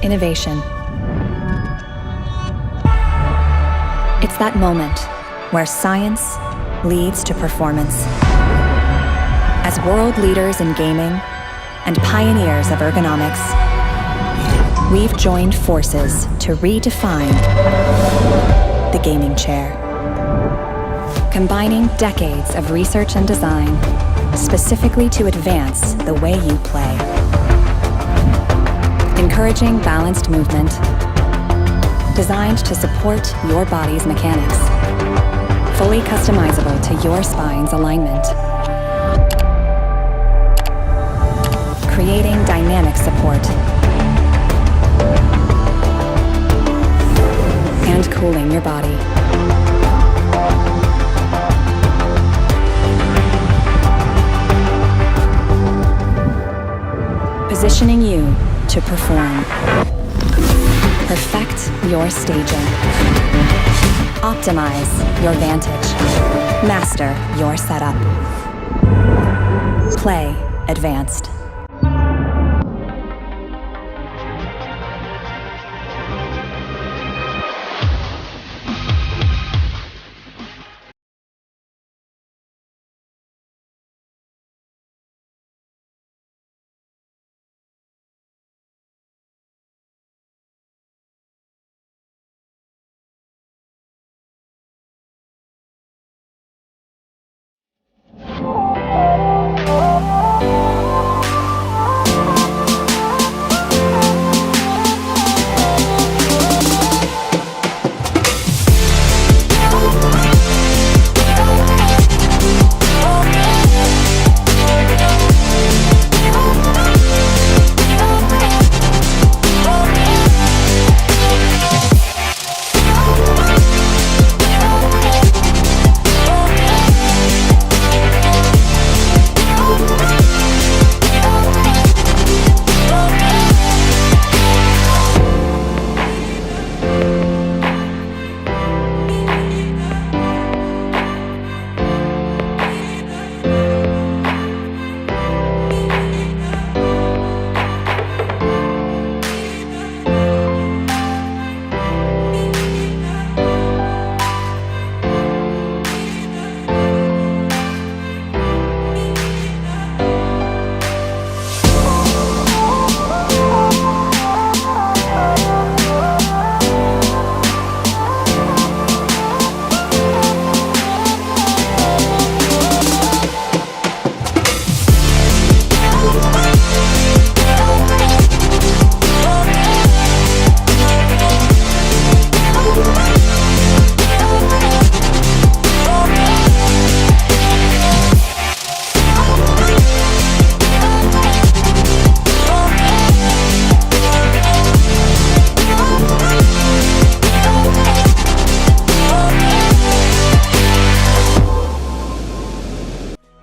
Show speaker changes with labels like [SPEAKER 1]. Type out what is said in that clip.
[SPEAKER 1] Innovation. It's that moment where science leads to performance. As world leaders in gaming and pioneers of ergonomics, we've joined forces to redefine the gaming chair. Combining decades of research and design specifically to advance the way you play. Encouraging balanced movement, designed to support your body's mechanics, fully customizable to your spine's alignment. Creating dynamic support and cooling your body. Positioning you to perform. Perfect your staging. Optimize your vantage. Master your setup. Play advanced.